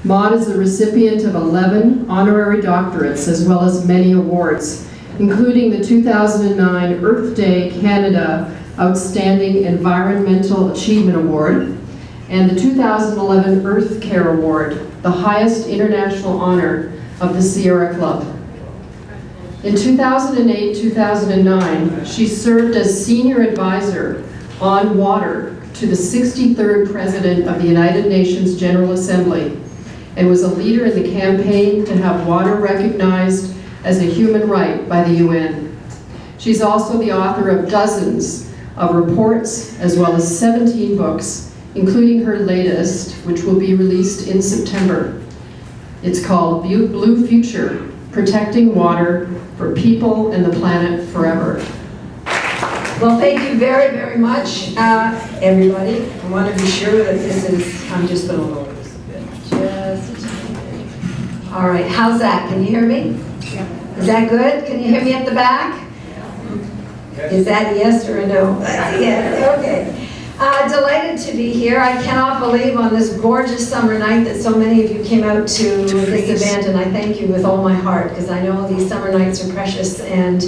Maude is the recipient of 11 honorary doctorates as well as many awards, including the 2009 Earth Day Canada Outstanding Environmental Achievement Award and the 2011 Earth Care Award, the highest international honor of the Sierra Club. In 2008-2009, she served as senior advisor on water to the 63rd President of the United Nations General Assembly and was a leader in the campaign to have water recognized as a human right by the UN. She's also the author of dozens of reports as well as 17 books, including her latest, which will be released in September. It's called Blue Future, Protecting Water for People and the Planet Forever. Well, thank you very, very much, everybody. I want to be sure that this is, I'm just going to lower this a bit. All right, how's that? Can you hear me? Is that good? Can you hear me at the back? Is that yes or a no? Yes, okay. Delighted to be here. I cannot believe on this gorgeous summer night that so many of you came out to this event, and I thank you with all my heart, because I know these summer nights are precious and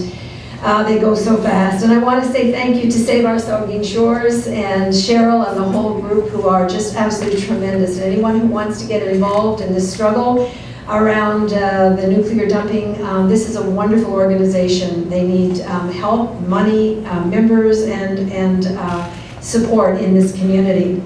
they go so fast. And I want to say thank you to Save Our Saugeen Shores and Cheryl and the whole group who are just absolutely tremendous. And anyone who wants to get involved in this struggle around the nuclear dumping, this is a wonderful organization. They need help, money, members, and support in this community.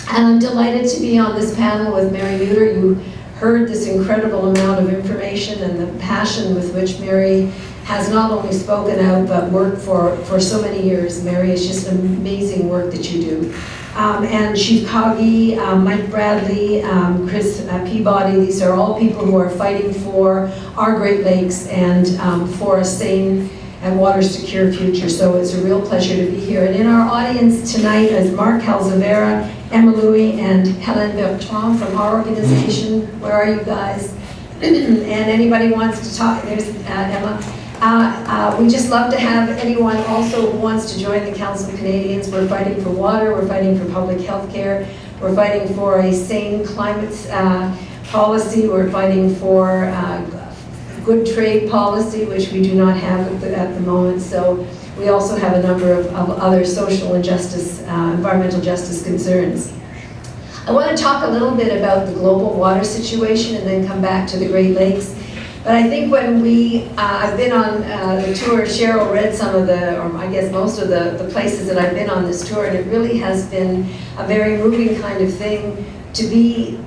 And I'm delighted to be on this panel with Mary Muter. You heard this incredible amount of information and the passion with which Mary has not only spoken out but worked for so many years. Mary, is just amazing work that you do. And Chief Coggy, Mike Bradley, Chris Peabody, these are all people who are fighting for our Great Lakes and for a sane and water-secure future. So it's a real pleasure to be here. And in our audience tonight is Mark Calzavera, Emma Louie, and Helen Bertrand from our organization. Where are you guys? And anybody wants to talk, there's Emma. We just love to have anyone also who wants to join the Council of Canadians. We're fighting for water, we're fighting for public health care, we're fighting for a sane climate policy, we're fighting for good trade policy, which we do not have at the moment. So we also have a number of other social and justice, environmental justice concerns. I want to talk a little bit about the global water situation and then come back to the Great Lakes. But I think when I've been on the tour, Cheryl read some of or I guess most of the places that I've been on this tour, and it really has been a very moving kind of thing to be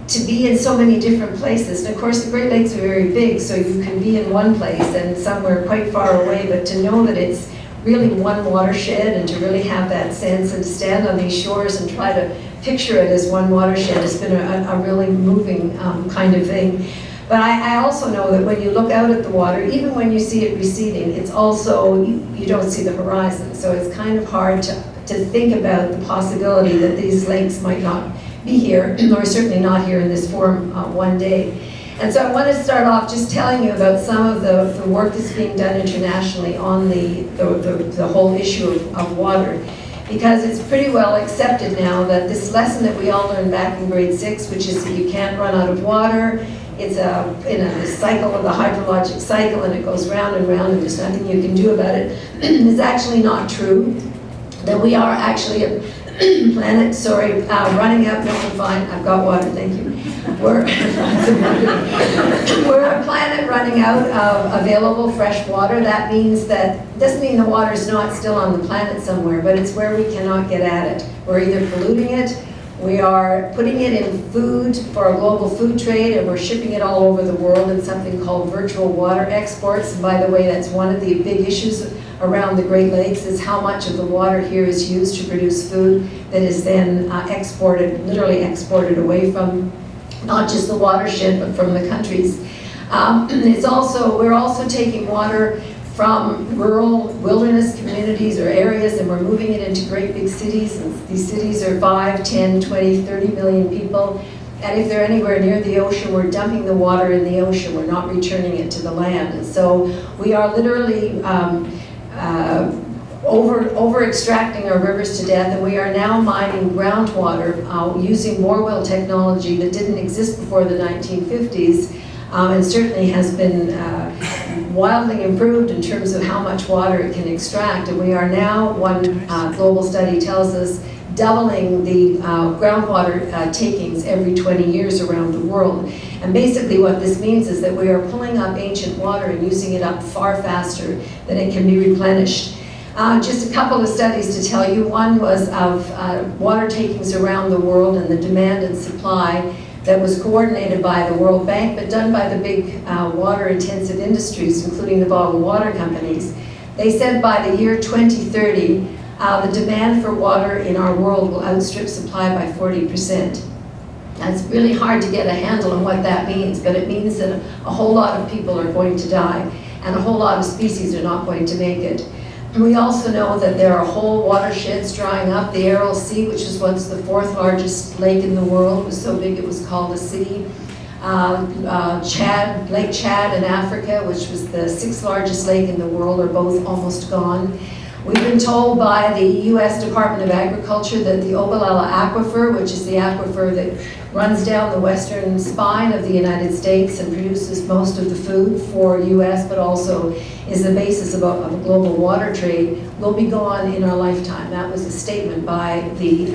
in so many different places. And of course the Great Lakes are very big, so you can be in one place and somewhere quite far away, but to know that it's really one watershed and to really have that sense and to stand on these shores and try to picture it as one watershed has been a really moving kind of thing. But I also know that when you look out at the water, even when you see it receding, it's also, you don't see the horizon. So it's kind of hard to think about the possibility that these lakes might not be here, or certainly not here in this form one day. And so I want to start off just telling you about some of the work that's being done internationally on the whole issue of water. Because it's pretty well accepted now that this lesson that we all learned back in grade 6, which is that you can't run out of water, it's a cycle of the hydrologic cycle, and it goes round and round and there's nothing you can do about it, is actually not true. That we are actually a planet, running out, no, I'm fine, I've got water, thank you. We're a planet running out of available fresh water. That means doesn't mean the water is not still on the planet somewhere, but it's where we cannot get at it. We're either polluting it, we are putting it in food for a global food trade, and we're shipping it all over the world in something called virtual water exports. And by the way, that's one of the big issues around the Great Lakes, is how much of the water here is used to produce food that is then literally exported away from not just the watershed, but from the countries. We're also taking water from rural wilderness communities or areas, and we're moving it into great big cities. And these cities are 5, 10, 20, 30 million people. And if they're anywhere near the ocean, we're dumping the water in the ocean. We're not returning it to the land. And so we are literally over extracting our rivers to death, and we are now mining groundwater using borewell technology that didn't exist before the 1950s, and certainly has been wildly improved in terms of how much water it can extract. And we are now, one global study tells us, doubling the groundwater takings every 20 years around the world. And basically what this means is that we are pulling up ancient water and using it up far faster than it can be replenished. Just a couple of studies to tell you. One was of water takings around the world and the demand and supply that was coordinated by the World Bank, but done by the big water-intensive industries, including the bottled water companies. They said by the year 2030, the demand for water in our world will outstrip supply by 40%. That's really hard to get a handle on what that means, but it means that a whole lot of people are going to die, and a whole lot of species are not going to make it. We also know that there are whole watersheds drying up. The Aral Sea, which is once the 4th largest lake in the world, was so big it was called a city. Lake Chad in Africa, which was the 6th largest lake in the world, are both almost gone. We've been told by the U.S. Department of Agriculture that the Ogallala Aquifer, which is the aquifer that runs down the western spine of the United States and produces most of the food for U.S., but also is the basis of a global water trade, will be gone in our lifetime. That was a statement by the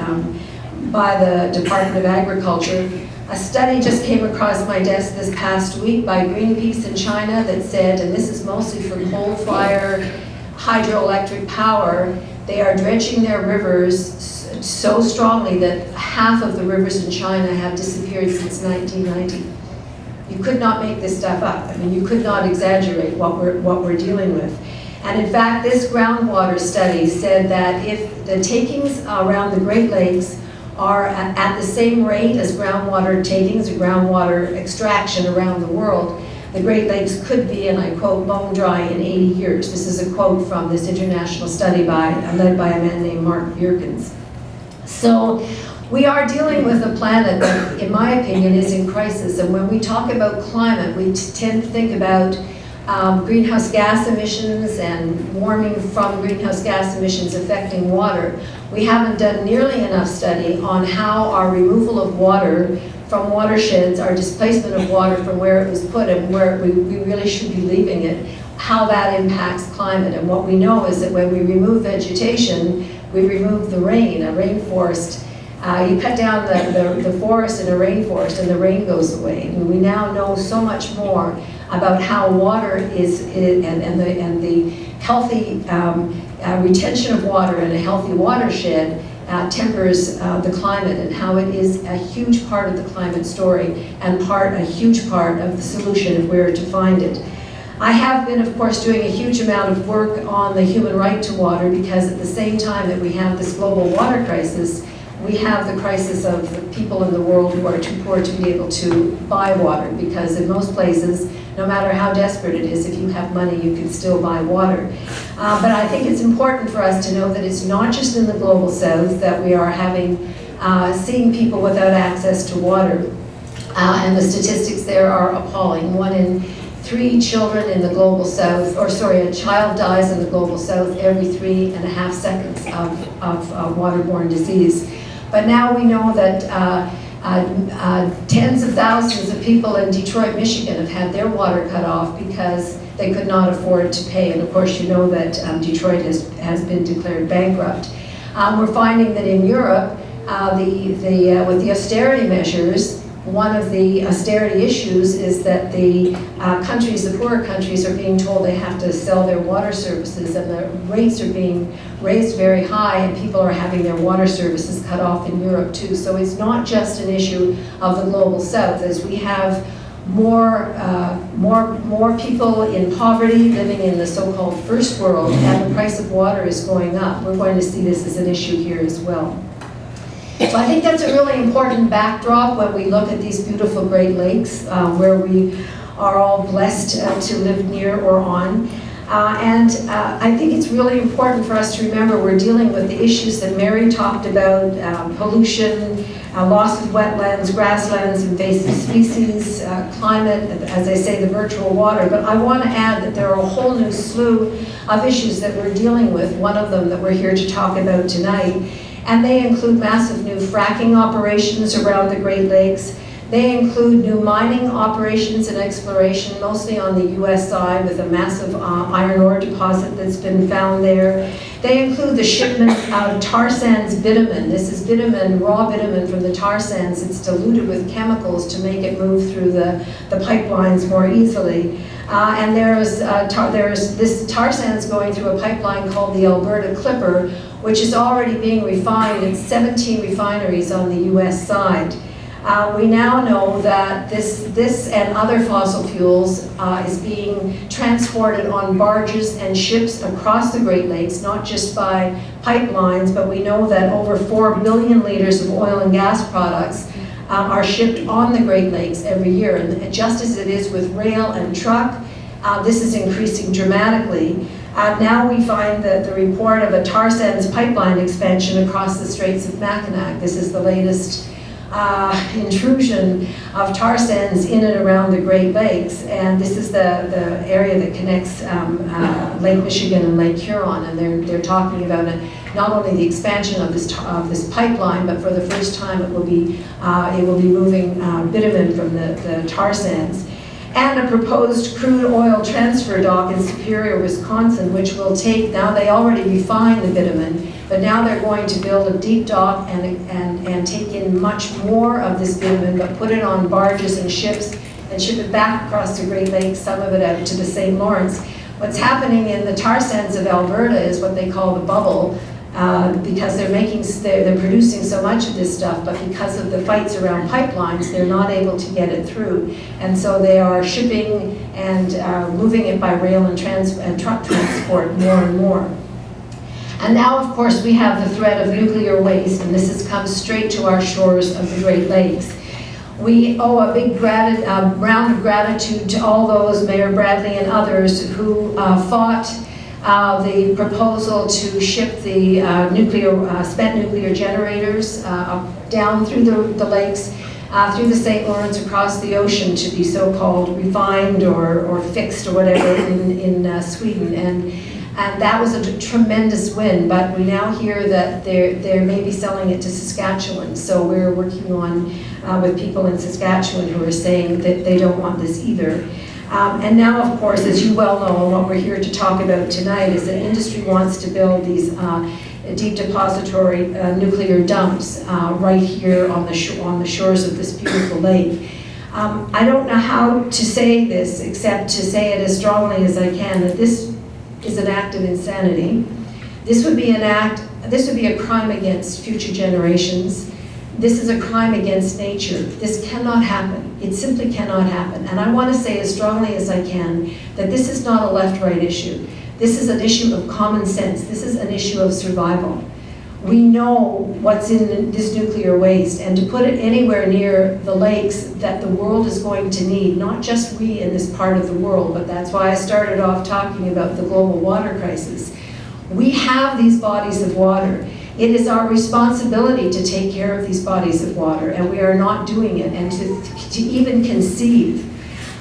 Department of Agriculture. A study just came across my desk this past week by Greenpeace in China that said, and this is mostly for coal-fired hydroelectric power, they are dredging their rivers so strongly that half of the rivers in China have disappeared since 1990. You could not make this stuff up. I mean, you could not exaggerate what we're dealing with. And in fact, this groundwater study said that if the takings around the Great Lakes are at the same rate as groundwater takings or groundwater extraction around the world, the Great Lakes could be, and I quote, bone dry in 80 years. This is a quote from this international study led by a man named Mark Bierkens. So we are dealing with a planet that, in my opinion, is in crisis. And when we talk about climate, we tend to think about greenhouse gas emissions and warming from greenhouse gas emissions affecting water. We haven't done nearly enough study on how our removal of water from watersheds, our displacement of water from where it was put and where we really should be leaving it, how that impacts climate. And what we know is that when we remove vegetation, we remove the rain, a rainforest. You cut down the forest in a rainforest and the rain goes away. And we now know so much more about how water is and the healthy retention of water in a healthy watershed tempers the climate, and how it is a huge part of the climate story and a huge part of the solution if we were to find it. I have been, of course, doing a huge amount of work on the human right to water, because at the same time that we have this global water crisis, we have the crisis of the people in the world who are too poor to be able to buy water, because in most places, no matter how desperate it is, if you have money, you can still buy water. But I think it's important for us to know that it's not just in the global south that we are seeing people without access to water. And the statistics there are appalling. 1 in 3 children in the global south, a child dies in the global south every 3.5 seconds of waterborne disease. But now we know that tens of thousands of people in Detroit, Michigan have had their water cut off because they could not afford to pay. And of course, you know that Detroit has been declared bankrupt. We're finding that in Europe, with the austerity measures, one of the austerity issues is that the poorer countries are being told they have to sell their water services, and the rates are being raised very high, and people are having their water services cut off in Europe too. So it's not just an issue of the global south, as we have more people in poverty living in the so-called first world, and the price of water is going up. We're going to see this as an issue here as well. So I think that's a really important backdrop when we look at these beautiful Great Lakes, where we are all blessed to live near or on. I think it's really important for us to remember we're dealing with the issues that Mary talked about, pollution, loss of wetlands, grasslands, invasive species, climate, as I say, the virtual water. But I want to add that there are a whole new slew of issues that we're dealing with, one of them that we're here to talk about tonight. And they include massive new fracking operations around the Great Lakes. They include new mining operations and exploration, mostly on the US side with a massive iron ore deposit that's been found there. They include the shipment of tar sands bitumen. This is bitumen, raw bitumen from the tar sands. It's diluted with chemicals to make it move through the pipelines more easily. And there's this tar sands going through a pipeline called the Alberta Clipper, which is already being refined in 17 refineries on the US side. We now know that this and other fossil fuels is being transported on barges and ships across the Great Lakes, not just by pipelines, but we know that over 4 billion liters of oil and gas products are shipped on the Great Lakes every year. And just as it is with rail and truck, this is increasing dramatically. Now we find that the report of a tar sands pipeline expansion across the Straits of Mackinac. This is the latest intrusion of tar sands in and around the Great Lakes, and this is the area that connects Lake Michigan and Lake Huron, and they're talking about not only the expansion of this pipeline, but for the first time it will be moving bitumen from the tar sands. And a proposed crude oil transfer dock in Superior, Wisconsin, which will take, now they already refine the bitumen, but now they're going to build a deep dock and take in much more of this bitumen, but put it on barges and ships and ship it back across the Great Lakes, some of it out to the St. Lawrence. What's happening in the tar sands of Alberta is what they call the bubble, because they're producing so much of this stuff, but because of the fights around pipelines, they're not able to get it through. And so they are shipping and moving it by rail and truck transport more and more. And now, of course, we have the threat of nuclear waste, and this has come straight to our shores of the Great Lakes. We owe a big round of gratitude to all those, Mayor Bradley and others, who fought the proposal to ship the spent nuclear generators down through the lakes, through the St. Lawrence, across the ocean to be so-called refined or fixed or whatever in Sweden. And that was a tremendous win, but we now hear that they're maybe selling it to Saskatchewan. So we're working on with people in Saskatchewan who are saying that they don't want this either. And now, of course, as you well know, and what we're here to talk about tonight is that industry wants to build these deep depository nuclear dumps right here on the shores of this beautiful lake. I don't know how to say this except to say it as strongly as I can, that this is an act of insanity. This would be a crime against future generations. This is a crime against nature. This cannot happen. It simply cannot happen. And I want to say as strongly as I can that this is not a left-right issue. This is an issue of common sense. This is an issue of survival. We know what's in this nuclear waste, and to put it anywhere near the lakes that the world is going to need, not just we in this part of the world, but that's why I started off talking about the global water crisis. We have these bodies of water. It is our responsibility to take care of these bodies of water, and we are not doing it. And to even conceive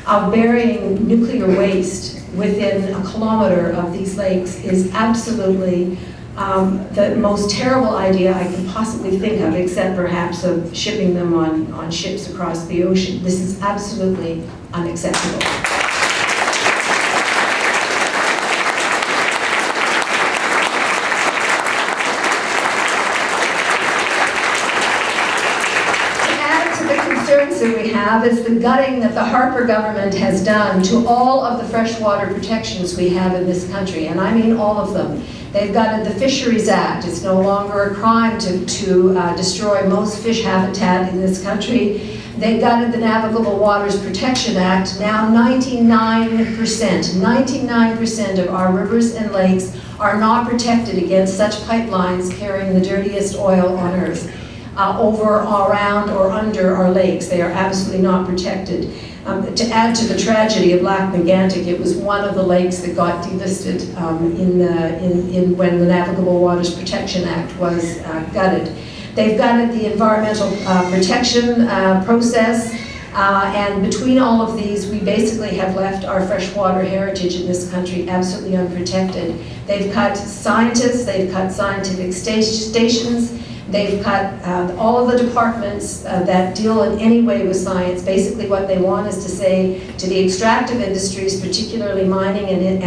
of burying nuclear waste within a kilometer of these lakes is absolutely the most terrible idea I can possibly think of, except perhaps of shipping them on ships across the ocean. This is absolutely unacceptable. That we have is the gutting that the Harper government has done to all of the freshwater protections we have in this country, and I mean all of them. They've gutted the Fisheries Act. It's no longer a crime to destroy most fish habitat in this country. They gutted the Navigable Waters Protection Act. Now 99% of our rivers and lakes are not protected against such pipelines carrying the dirtiest oil on earth. over, around, or under our lakes. They are absolutely not protected. To add to the tragedy of Lac Megantic, it was one of the lakes that got delisted when the Navigable Waters Protection Act was gutted. They've gutted the environmental protection process, and between all of these, we basically have left our freshwater heritage in this country absolutely unprotected. They've cut scientists, they've cut scientific stations, they've cut all of the departments that deal in any way with science. Basically what they want is to say to the extractive industries, particularly mining and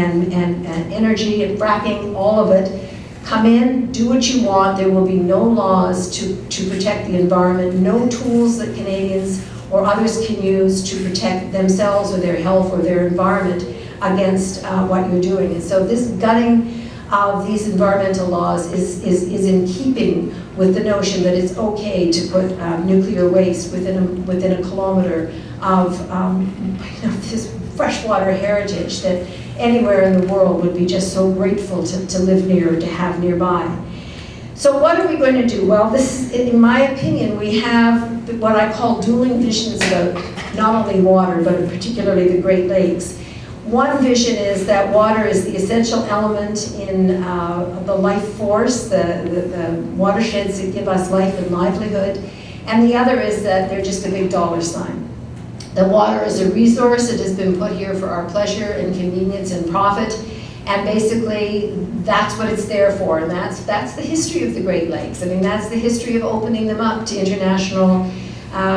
energy and fracking, all of it, come in, do what you want. There will be no laws to protect the environment, no tools that Canadians or others can use to protect themselves or their health or their environment against what you're doing. And so this gutting of these environmental laws is in keeping with the notion that it's okay to put nuclear waste within a kilometer of this freshwater heritage that anywhere in the world would be just so grateful to live near or to have nearby. So what are we going to do? Well, this, in my opinion, we have what I call dueling visions about not only water, but particularly the Great Lakes. One vision is that water is the essential element in the life force, the watersheds that give us life and livelihood. And the other is that they're just a big dollar sign. The water is a resource that has been put here for our pleasure and convenience and profit. And basically, that's what it's there for. And that's the history of the Great Lakes. I mean, that's the history of opening them up to international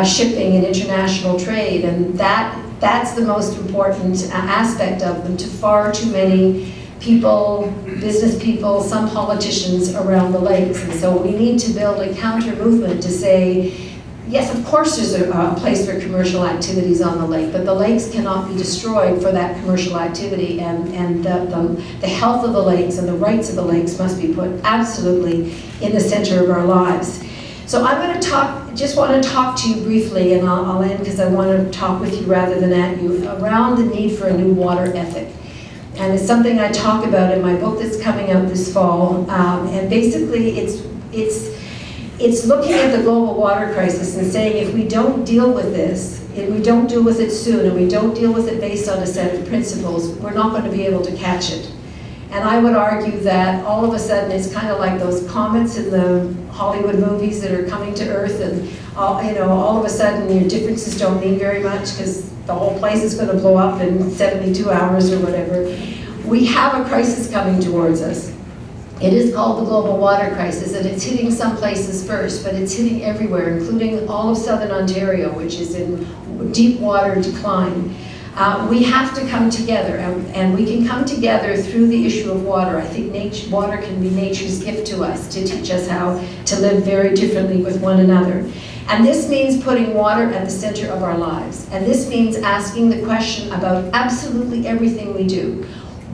shipping and international trade. And that's the most important aspect of them to far too many people, business people, some politicians around the lakes. And so we need to build a counter movement to say, yes, of course there's a place for commercial activities on the lake, but the lakes cannot be destroyed for that commercial activity, and the health of the lakes and the rights of the lakes must be put absolutely in the center of our lives. So I'm going to just want to talk to you briefly, and I'll end because I want to talk with you rather than at you, around the need for a new water ethic. And it's something I talk about in my book that's coming out this fall, and basically it's looking at the global water crisis and saying if we don't deal with this, if we don't deal with it soon, and we don't deal with it based on a set of principles, we're not going to be able to catch it. And I would argue that all of a sudden it's kind of like those comets in the Hollywood movies that are coming to Earth, and all of a sudden your differences don't mean very much because the whole place is going to blow up in 72 hours or whatever. We have a crisis coming towards us. It is called the global water crisis, and it's hitting some places first, but it's hitting everywhere, including all of southern Ontario, which is in deep water decline. We have to come together, and we can come together through the issue of water. I think water can be nature's gift to us to teach us how to live very differently with one another. And this means putting water at the center of our lives. And this means asking the question about absolutely everything we do.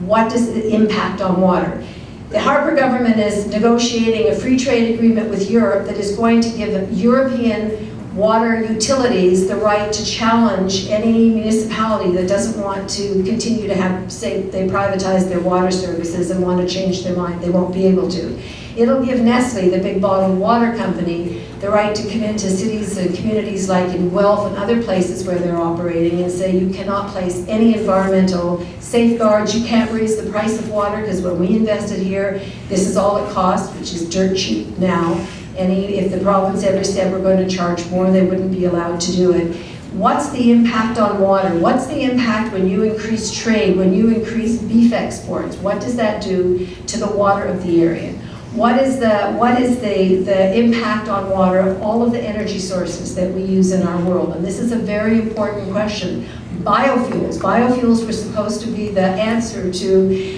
What is the impact on water? The Harper government is negotiating a free trade agreement with Europe that is going to give European water utilities the right to challenge any municipality that doesn't want to continue to have, say, they privatize their water services and want to change their mind. They won't be able to. It'll give Nestle, the big bottled water company, the right to come into cities and communities like in Guelph and other places where they're operating and say you cannot place any environmental safeguards, you can't raise the price of water because when we invested here, this is all it cost, which is dirt cheap now. If the province ever said we're going to charge more, they wouldn't be allowed to do it. What's the impact on water? What's the impact when you increase trade, when you increase beef exports? What does that do to the water of the area? What is the impact on water of all of the energy sources that we use in our world? And this is a very important question. Biofuels. Biofuels were supposed to be the answer to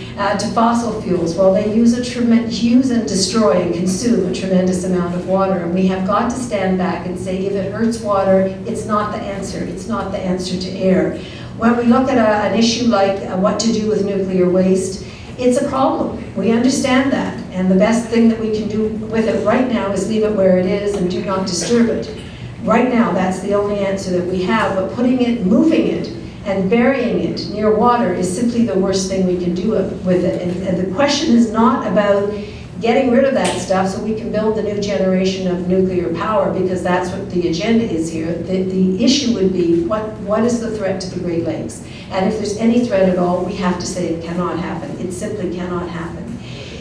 fossil fuels. Well, they use and destroy and consume a tremendous amount of water. And we have got to stand back and say, if it hurts water, it's not the answer. It's not the answer to air. When we look at an issue like what to do with nuclear waste, it's a problem. We understand that. And the best thing that we can do with it right now is leave it where it is and do not disturb it. Right now, that's the only answer that we have. But moving it, and burying it near water is simply the worst thing we can do with it. And the question is not about getting rid of that stuff so we can build the new generation of nuclear power, because that's what the agenda is here. The issue would be, what is the threat to the Great Lakes? And if there's any threat at all, we have to say it cannot happen. It simply cannot happen.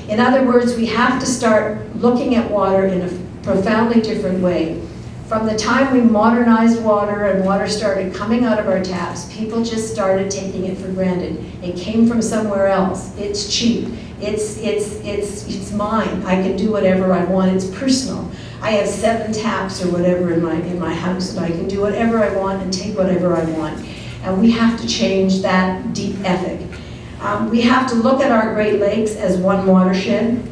In other words, we have to start looking at water in a profoundly different way. From the time we modernized water and water started coming out of our taps, people just started taking it for granted. It came from somewhere else. It's cheap. It's mine. I can do whatever I want. It's personal. I have 7 taps or whatever in my house, and I can do whatever I want and take whatever I want. And we have to change that deep ethic. We have to look at our Great Lakes as one watershed.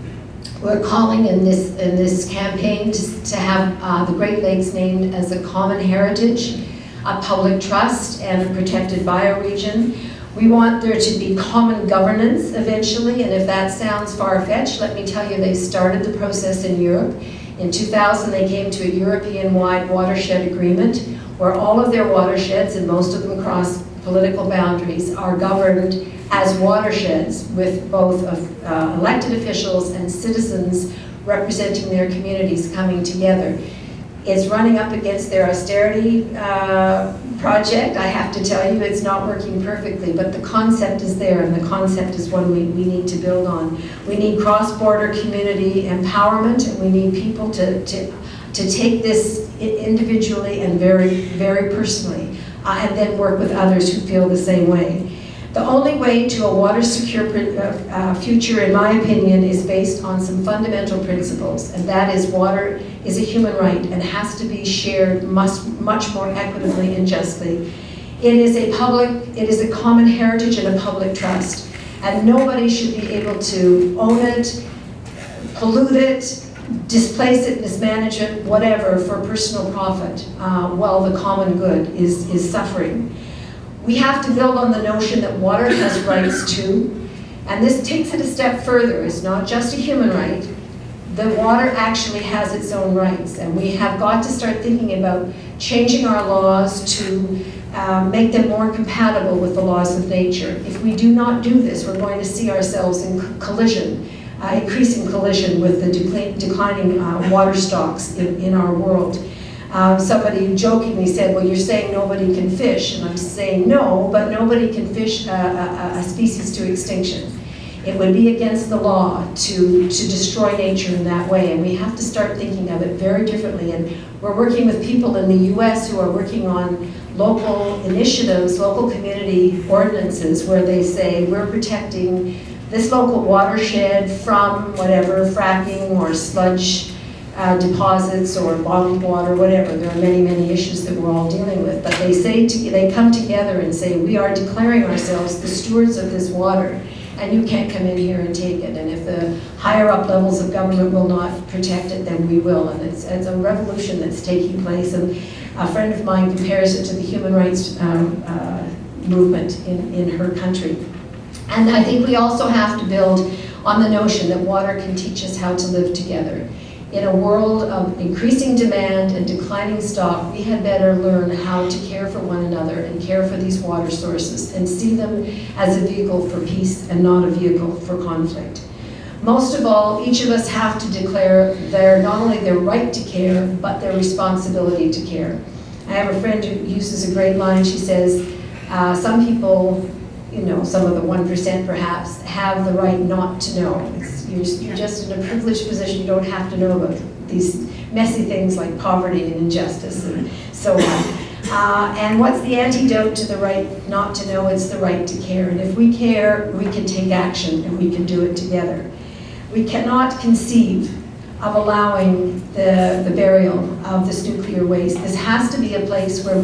We're calling in this campaign to have the Great Lakes named as a common heritage, a public trust, and a protected bioregion. We want there to be common governance eventually, and if that sounds far-fetched, let me tell you, they started the process in Europe. In 2000, they came to a European-wide watershed agreement where all of their watersheds, and most of them cross political boundaries, are governed as watersheds with both elected officials and citizens representing their communities coming together. It's running up against their austerity project. I have to tell you, it's not working perfectly, but the concept is there, and the concept is one we need to build on. We need cross-border community empowerment, and we need people to take this individually and very, very personally, and then work with others who feel the same way. The only way to a water-secure future, in my opinion, is based on some fundamental principles, and that is water is a human right and has to be shared much more equitably and justly. It is a common heritage and a public trust, and nobody should be able to own it, pollute it, displace it, mismanage it, whatever, for personal profit, while the common good is suffering. We have to build on the notion that water has rights too, and this takes it a step further. It's not just a human right. The water actually has its own rights, and we have got to start thinking about changing our laws to make them more compatible with the laws of nature. If we do not do this, we're going to see ourselves in collision, increasing collision with the declining water stocks in our world. Somebody jokingly said, well, you're saying nobody can fish, and I'm saying no, but nobody can fish a species to extinction. It would be against the law to destroy nature in that way, and we have to start thinking of it very differently. And we're working with people in the US who are working on local initiatives, local community ordinances, where they say we're protecting this local watershed from whatever, fracking or sludge deposits or bottled water, whatever. There are many, many issues that we're all dealing with. But they come together and say, we are declaring ourselves the stewards of this water, and you can't come in here and take it. And if the higher up levels of government will not protect it, then we will. And it's a revolution that's taking place. And a friend of mine compares it to the human rights movement in her country. And I think we also have to build on the notion that water can teach us how to live together. In a world of increasing demand and declining stock, we had better learn how to care for one another and care for these water sources and see them as a vehicle for peace and not a vehicle for conflict. Most of all, each of us have to declare not only their right to care, but their responsibility to care. I have a friend who uses a great line. She says, some people, some of the 1% perhaps, have the right not to know. You're just in a privileged position. You don't have to know about these messy things like poverty and injustice and so on. And what's the antidote to the right not to know? It's the right to care. And if we care, we can take action, and we can do it together. We cannot conceive of allowing the burial of this nuclear waste. This has to be a place where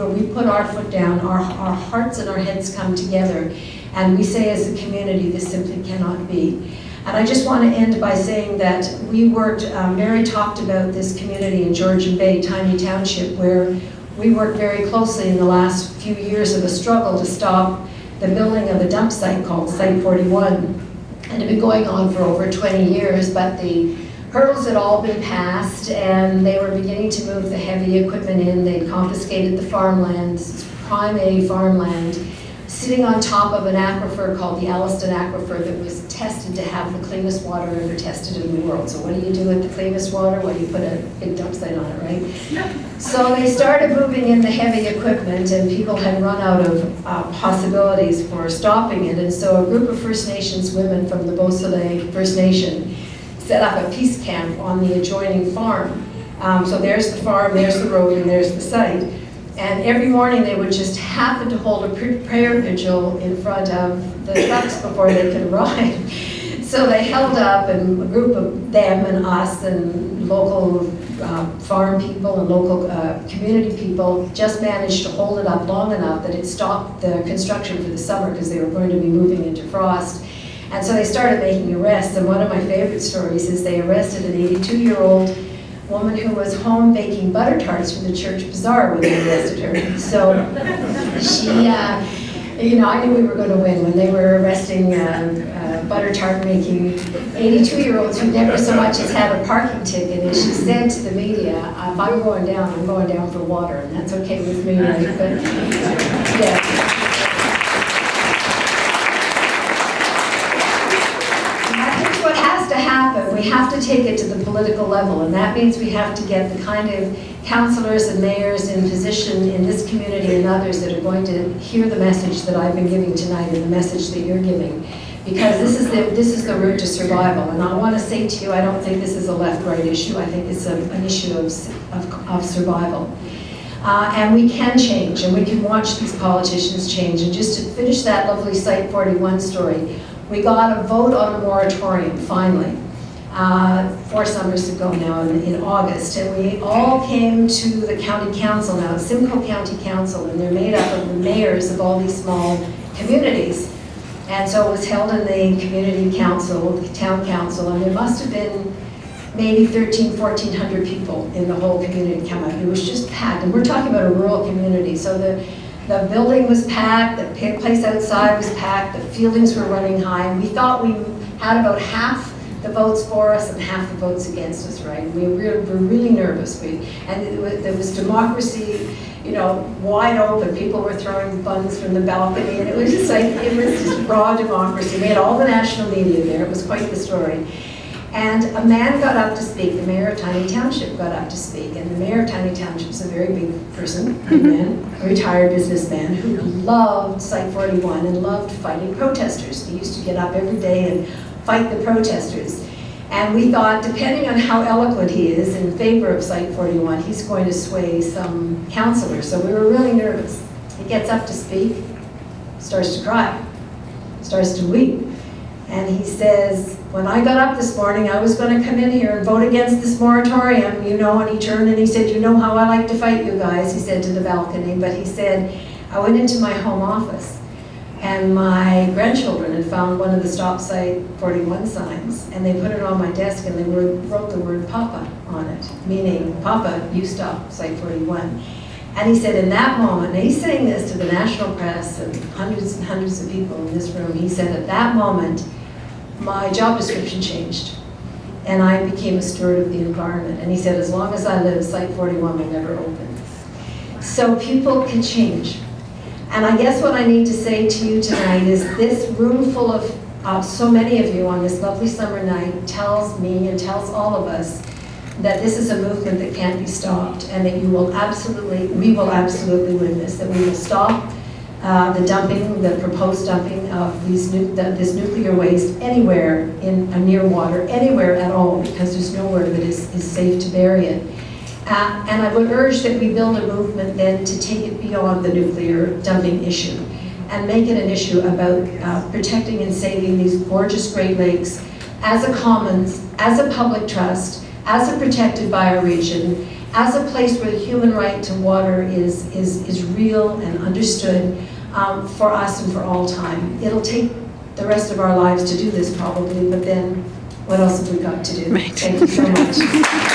we put our foot down, our hearts and our heads come together, and we say as a community, this simply cannot be. And I just want to end by saying that we worked, Mary talked about this community in Georgian Bay, tiny township, where we worked very closely in the last few years of a struggle to stop the building of a dump site called Site 41. And it had been going on for over 20 years, but the hurdles had all been passed, and they were beginning to move the heavy equipment in. They'd confiscated the farmland. This is prime A farmland. sitting on top of an aquifer called the Alliston Aquifer that was tested to have the cleanest water ever tested in the world. So what do you do with the cleanest water? Well, you put a big dump site on it, right? So they started moving in the heavy equipment, and people had run out of possibilities for stopping it. And so a group of First Nations women from the Beausoleil First Nation set up a peace camp on the adjoining farm. So there's the farm, there's the road, and there's the site. And every morning they would just happen to hold a prayer vigil in front of the trucks before they could arrive. So they held up, and a group of them and us and local farm people and local community people just managed to hold it up long enough that it stopped the construction for the summer because they were going to be moving into frost. And so they started making arrests, and one of my favorite stories is they arrested an 82-year-old woman who was home baking butter tarts for the church bazaar when they arrested her. So she, I knew we were going to win when they were arresting butter tart making 82-year-olds who never so much as had a parking ticket. And she said to the media, if I'm going down for water, and that's okay with me, right? But, yeah. We have to take it to the political level, and that means we have to get the kind of councillors and mayors in position in this community and others that are going to hear the message that I've been giving tonight and the message that you're giving, because this is the route to survival. And I want to say to you, I don't think this is a left-right issue. I think it's an issue of survival. And we can change, and we can watch these politicians change. And just to finish that lovely Site 41 story, we got a vote on a moratorium, finally. 4 summers ago now in August, and we all came to the county council now, Simcoe County Council, and they're made up of the mayors of all these small communities. And so it was held in the community council, the town council, and there must have been maybe 1,400 people in the whole community come out. It was just packed, and we're talking about a rural community, so the building was packed, the place outside was packed, the fieldings were running high, and we thought we had about half the votes for us and half the votes against us, right? We were really nervous. There was democracy, wide open. People were throwing buns from the balcony, and it was just raw democracy. We had all the national media there. It was quite the story. And a man got up to speak, the mayor of Tiny Township got up to speak, and the mayor of Tiny Township is a very big person, big man, a retired businessman who loved Site 41 and loved fighting protesters. He used to get up every day and fight the protesters. And we thought, depending on how eloquent he is in favor of Site 41, he's going to sway some councillors. So we were really nervous. He gets up to speak, starts to cry, starts to weep. And he says, when I got up this morning, I was going to come in here and vote against this moratorium, and he turned and he said, you know how I like to fight you guys, he said to the balcony. But he said, I went into my home office, and my grandchildren had found one of the Stop Site 41 signs, and they put it on my desk, and they wrote the word Papa on it, meaning, Papa, you stop Site 41. And he said in that moment, and he's saying this to the national press and hundreds of people in this room, he said at that moment, my job description changed, and I became a steward of the environment. And he said, as long as I live, Site 41 will never open. So people can change. And I guess what I need to say to you tonight is this room full of so many of you on this lovely summer night tells me and tells all of us that this is a movement that can't be stopped, and that we will absolutely win this, that we will stop the proposed dumping of this nuclear waste anywhere near water, anywhere at all, because there's nowhere that is safe to bury it. And I would urge that we build a movement then to take it beyond the nuclear dumping issue and make it an issue about protecting and saving these gorgeous Great Lakes as a commons, as a public trust, as a protected bioregion, as a place where the human right to water is real and understood for us and for all time. It'll take the rest of our lives to do this probably, but then what else have we got to do? Right. Thank you so much.